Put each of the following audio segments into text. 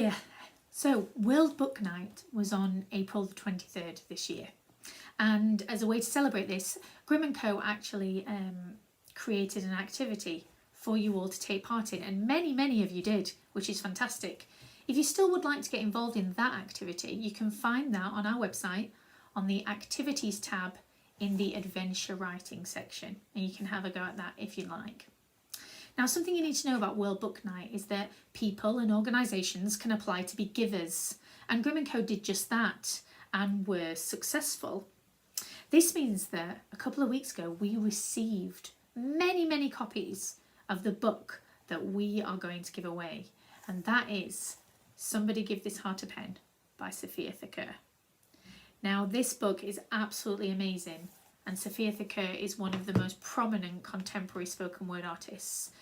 Hiya. So World Book Night was on April the 23rd this year, and as a way to celebrate this, Grimm Co actually created an activity for you all to take part in, and many of you did, which is fantastic. If you still would like to get involved in that activity, you can find that on our website on the activities tab in the adventure writing section, and you can have a go at that if you like. Now, something you need to know about World Book Night is that people and organisations can apply to be givers, and Grimm Co did just that and were successful. This means that a couple of weeks ago we received many copies of the book that we are going to give away, and that is Somebody Give This Heart a Pen by Sophia Thakur. Now, this book is absolutely amazing, and Sophia Thakur is one of the most prominent contemporary spoken word artists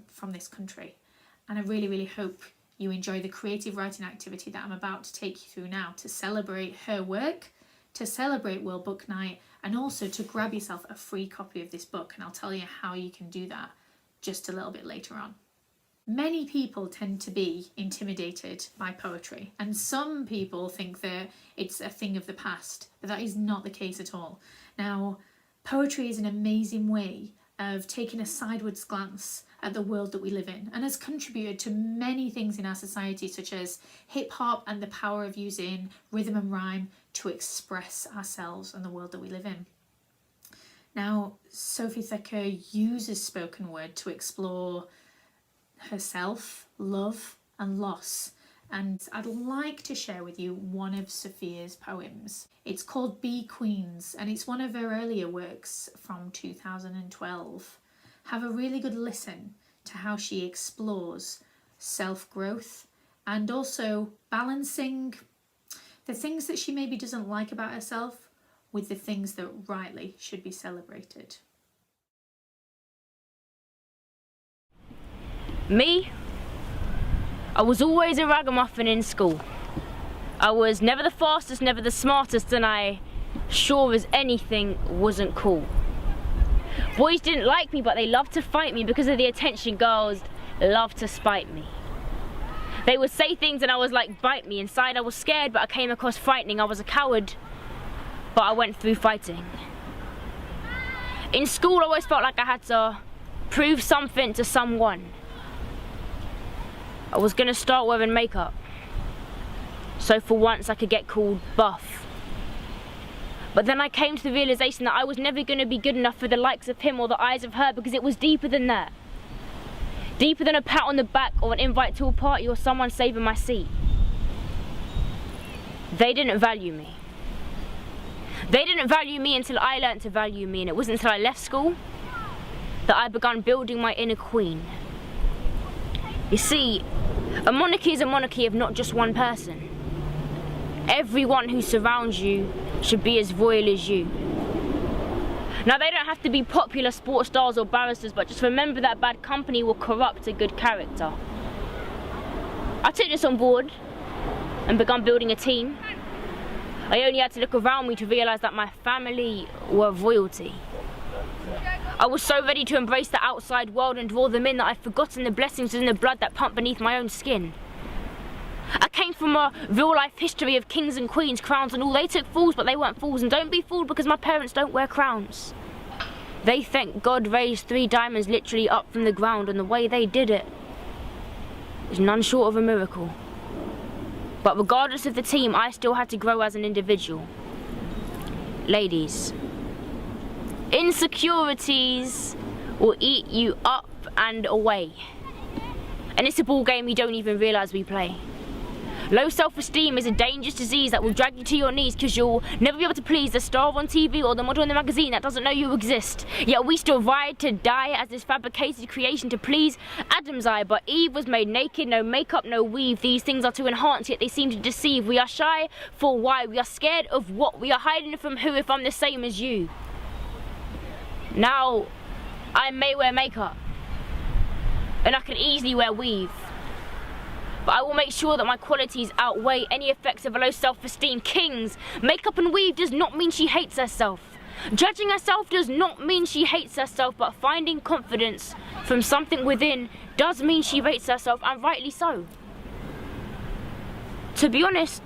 from this country. And I really hope you enjoy the creative writing activity that I'm about to take you through now to celebrate her work, to celebrate World Book Night, and also to grab yourself a free copy of this book. And I'll tell you how you can do that just a little bit later on. Many people tend to be intimidated by poetry, and some people think that it's a thing of the past, but that is not the case at all. Now, poetry is an amazing way of taking a sideways glance at the world that we live in, and has contributed to many things in our society, such as hip-hop and the power of using rhythm and rhyme to express ourselves and the world that we live in. Now, Sophia Thakur uses spoken word to explore herself, love and loss, and I'd like to share with you one of Sophia's poems. It's called Bee Queens, and it's one of her earlier works from 2012. Have a really good listen to how she explores self-growth and also balancing the things that she maybe doesn't like about herself with the things that rightly should be celebrated. Me? I was always a ragamuffin in school. I was never the fastest, never the smartest, and I, sure as anything, wasn't cool. Boys didn't like me, but they loved to fight me because of the attention. Girls loved to spite me. They would say things and I was like, bite me. Inside I was scared, but I came across frightening. I was a coward, but I went through fighting. In school I always felt like I had to prove something to someone. I was gonna start wearing makeup, so for once I could get called buff. But then I came to the realization that I was never gonna be good enough for the likes of him or the eyes of her, because it was deeper than that. Deeper than a pat on the back or an invite to a party or someone saving my seat. They didn't value me. They didn't value me until I learned to value me, and it wasn't until I left school that I began building my inner queen. You see, a monarchy is a monarchy of not just one person. Everyone who surrounds you should be as royal as you. Now, they don't have to be popular sports stars or barristers, but just remember that bad company will corrupt a good character. I took this on board and began building a team. I only had to look around me to realise that my family were royalty. I was so ready to embrace the outside world and draw them in that I'd forgotten the blessings in the blood that pumped beneath my own skin. I came from a real-life history of kings and queens, crowns and all. They took fools, but they weren't fools, and don't be fooled because my parents don't wear crowns. They thank God raised 3 diamonds literally up from the ground, and the way they did it is none short of a miracle. But regardless of the team, I still had to grow as an individual. Ladies, insecurities will eat you up and away. And it's a ball game you don't even realise we play. Low self-esteem is a dangerous disease that will drag you to your knees, because you'll never be able to please the star on TV or the model in the magazine that doesn't know you exist. Yet we still ride to die as this fabricated creation to please Adam's eye. But Eve was made naked, no makeup, no weave. These things are to enhance, yet they seem to deceive. We are shy for why? We are scared of what? We are hiding from who if I'm the same as you? Now, I may wear makeup, and I can easily wear weave, but I will make sure that my qualities outweigh any effects of a low self-esteem. Kings, makeup and weave does not mean she hates herself. Judging herself does not mean she hates herself, but finding confidence from something within does mean she rates herself, and rightly so. To be honest,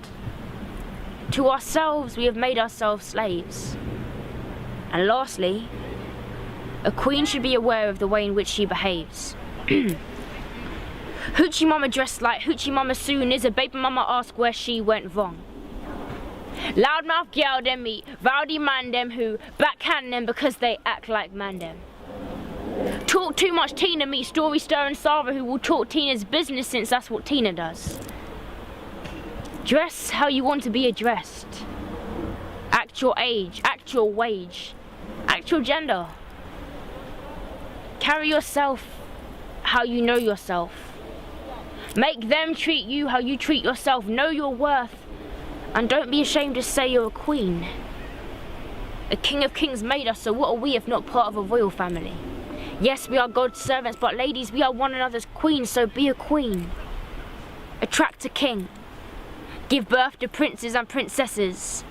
to ourselves we have made ourselves slaves. And lastly, a queen should be aware of the way in which she behaves. Hoochie mama dressed like Hoochie mama soon is a baby mama ask where she went wrong. Loudmouth gal them meet rowdy man them who backhand them because they act like man them. Talk too much Tina meet story stirring Sarah who will talk Tina's business since that's what Tina does. Dress how you want to be addressed. Act your age, act your wage, act your gender. Carry yourself how you know yourself. Make them treat you how you treat yourself. Know your worth. And don't be ashamed to say you're a queen. A king of kings made us, so what are we if not part of a royal family? Yes, we are God's servants, but ladies, we are one another's queens, so be a queen. Attract a king. Give birth to princes and princesses.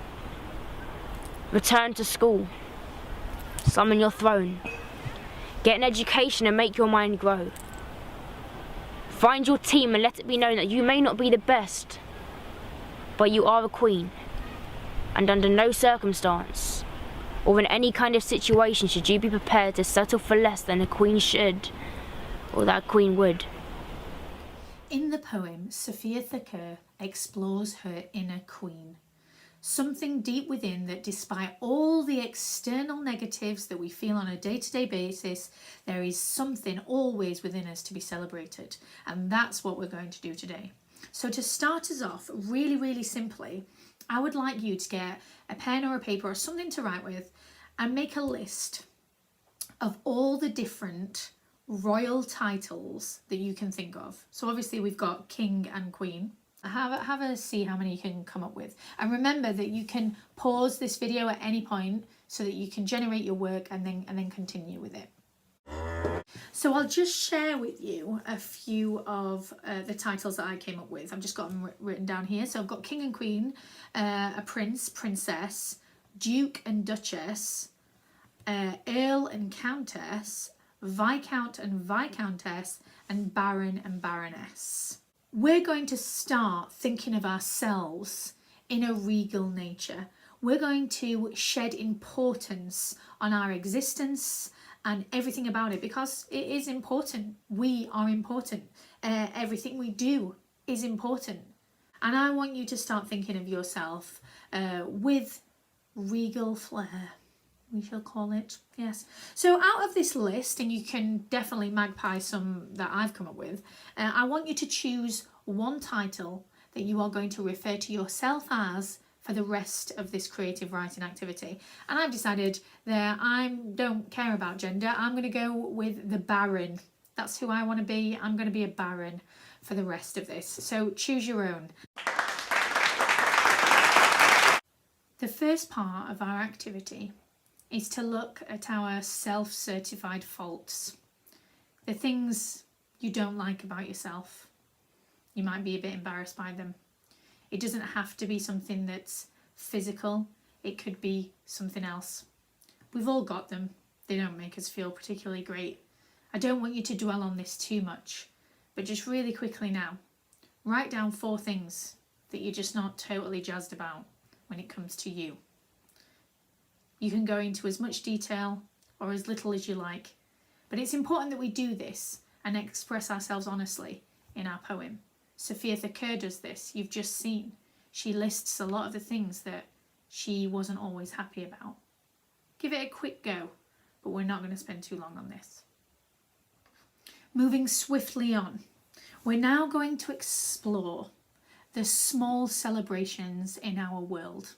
Return to school. Summon your throne. Get an education and make your mind grow. Find your team and let it be known that you may not be the best, but you are a queen. And under no circumstance, or in any kind of situation, should you be prepared to settle for less than a queen should, or that a queen would. In the poem, Sophia Thakur explores her inner queen. Something deep within that, despite all the external negatives that we feel on a day-to-day basis, there is something always within us to be celebrated. And that's what we're going to do today. So to start us off, really simply, I would like you to get a pen or a paper or something to write with and make a list of all the different royal titles that you can think of. So obviously we've got king and queen. Have a see how many you can come up with. And remember that you can pause this video at any point so that you can generate your work and then continue with it. So I'll just share with you a few of the titles that I came up with. I've just got them written down here. So I've got king and queen, a prince, princess, duke and duchess, earl and countess, viscount and viscountess, and baron and baroness. We're going to start thinking of ourselves in a regal nature. We're going to shed importance on our existence and everything about it, because it is important. We are important. Everything we do is important. And I want you to start thinking of yourself with regal flair, we shall call it. Yes. So out of this list, and you can definitely magpie some that I've come up with, I want you to choose one title that you are going to refer to yourself as for the rest of this creative writing activity. And I've decided that I don't care about gender. I'm going to go with the Baron. That's who I want to be. I'm going to be a Baron for the rest of this. So choose your own. The first part of our activity is to look at our self-certified faults. The things you don't like about yourself. You might be a bit embarrassed by them. It doesn't have to be something that's physical. It could be something else. We've all got them. They don't make us feel particularly great. I don't want you to dwell on this too much, but just really quickly now, write down 4 things that you're just not totally jazzed about when it comes to you. You can go into as much detail or as little as you like, but it's important that we do this and express ourselves honestly in our poem. Sophia Thakur does this. You've just seen. She lists a lot of the things that she wasn't always happy about. Give it a quick go, but we're not going to spend too long on this. Moving swiftly on, we're now going to explore the small celebrations in our world.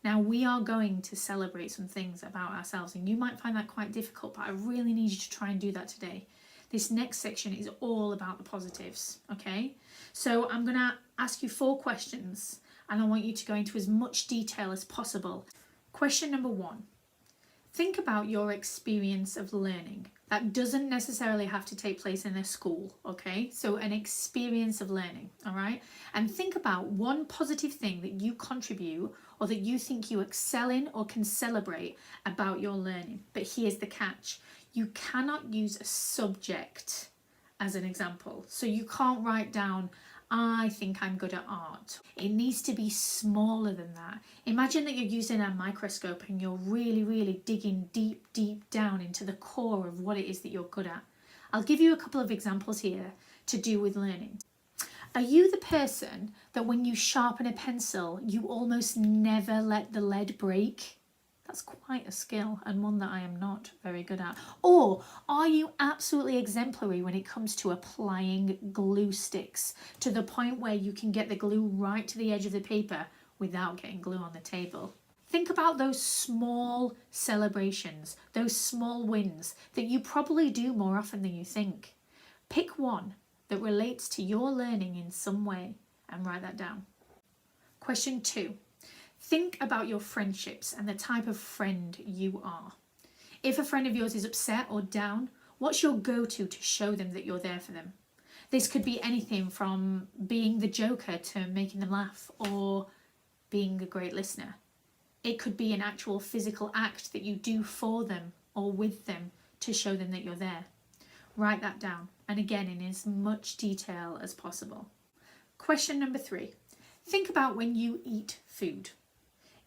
Now, we are going to celebrate some things about ourselves, and you might find that quite difficult, but I really need you to try and do that today. This next section is all about the positives, okay? So I'm going to ask you 4 questions, and I want you to go into as much detail as possible. Question number 1. Think about your experience of learning. That doesn't necessarily have to take place in a school, okay? So an experience of learning, all right? And think about one positive thing that you contribute or that you think you excel in or can celebrate about your learning. But here's the catch. You cannot use a subject as an example. So you can't write down, I think I'm good at art. It needs to be smaller than that. Imagine that you're using a microscope and you're really digging deep down into the core of what it is that you're good at. I'll give you a couple of examples here to do with learning. Are you the person that when you sharpen a pencil, you almost never let the lead break? That's quite a skill, and one that I am not very good at. Or are you absolutely exemplary when it comes to applying glue sticks to the point where you can get the glue right to the edge of the paper without getting glue on the table? Think about those small celebrations, those small wins that you probably do more often than you think. Pick one that relates to your learning in some way and write that down. Question 2. Think about your friendships and the type of friend you are. If a friend of yours is upset or down, what's your go-to to show them that you're there for them? This could be anything from being the joker to making them laugh, or being a great listener. It could be an actual physical act that you do for them or with them to show them that you're there. Write that down, and again in as much detail as possible. Question number 3. Think about when you eat food.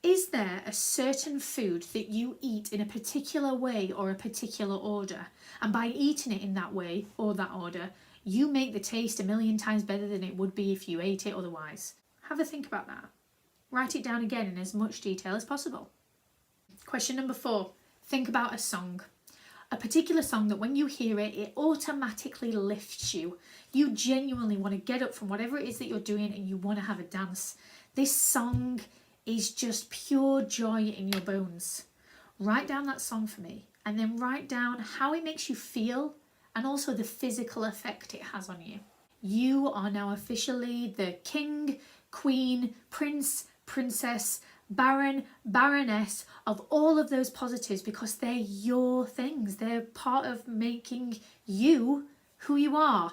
Is there a certain food that you eat in a particular way or a particular order? And by eating it in that way or that order, you make the taste a million times better than it would be if you ate it otherwise. Have a think about that. Write it down again in as much detail as possible. Question number 4. Think about a song. A particular song that when you hear it, it automatically lifts you. You genuinely want to get up from whatever it is that you're doing and you want to have a dance. This song is just pure joy in your bones. Write down that song for me, and then write down how it makes you feel and also the physical effect it has on you. You are now officially the king, queen, prince, princess, baron, baroness of all of those positives, because they're your things. They're part of making you who you are.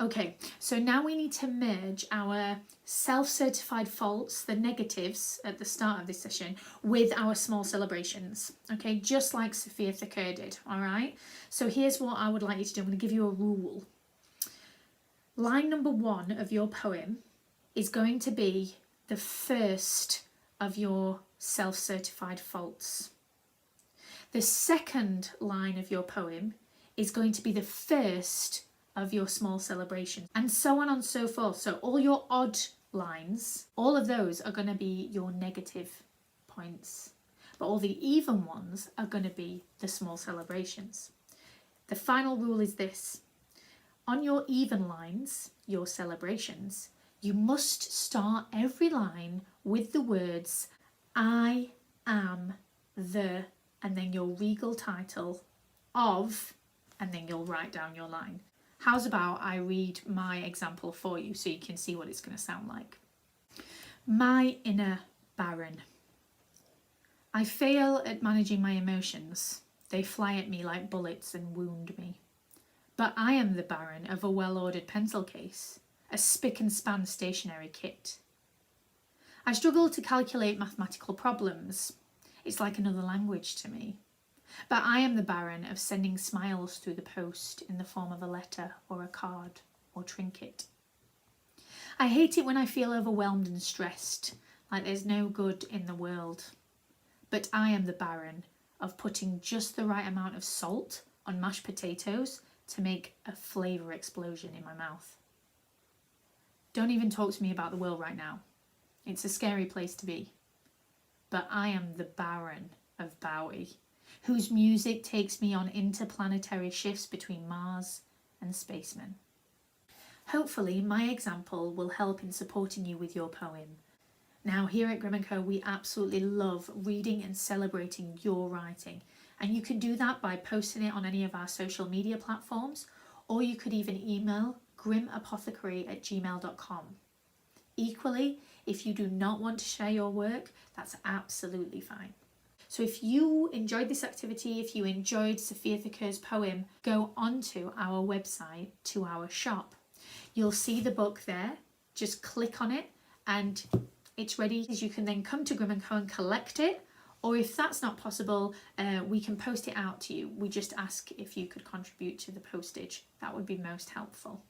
Okay, so now we need to merge our self-certified faults, the negatives at the start of this session, with our small celebrations. Okay, just like Sophia Thakur did, all right? So here's what I would like you to do. I'm going to give you a rule. Line number 1 of your poem is going to be the first of your self-certified faults. The second line of your poem is going to be the first of your small celebration, and so on and so forth. So all your odd lines, all of those are going to be your negative points, but all the even ones are going to be the small celebrations. The final rule is this: on your even lines, your celebrations, you must start every line with the words I am the, and then your regal title of, and then you'll write down your line. How's about I read my example for you so you can see what it's going to sound like. My inner baron. I fail at managing my emotions. They fly at me like bullets and wound me. But I am the baron of a well-ordered pencil case, a spick and span stationery kit. I struggle to calculate mathematical problems. It's like another language to me. But I am the baron of sending smiles through the post in the form of a letter or a card or trinket. I hate it when I feel overwhelmed and stressed, like there's no good in the world. But I am the baron of putting just the right amount of salt on mashed potatoes to make a flavour explosion in my mouth. Don't even talk to me about the world right now. It's a scary place to be. But I am the baron of Bowie, whose music takes me on interplanetary shifts between Mars and spacemen. Hopefully my example will help in supporting you with your poem. Now here at Grimm Co we absolutely love reading and celebrating your writing, and you can do that by posting it on any of our social media platforms, or you could even email grimapothecary@gmail.com. Equally, if you do not want to share your work, that's absolutely fine. So if you enjoyed this activity, if you enjoyed Sophia Thakur's poem, go onto our website to our shop. You'll see the book there. Just click on it and it's ready. You can then come to Grimm Co and collect it, or if that's not possible, we can post it out to you. We just ask if you could contribute to the postage. That would be most helpful.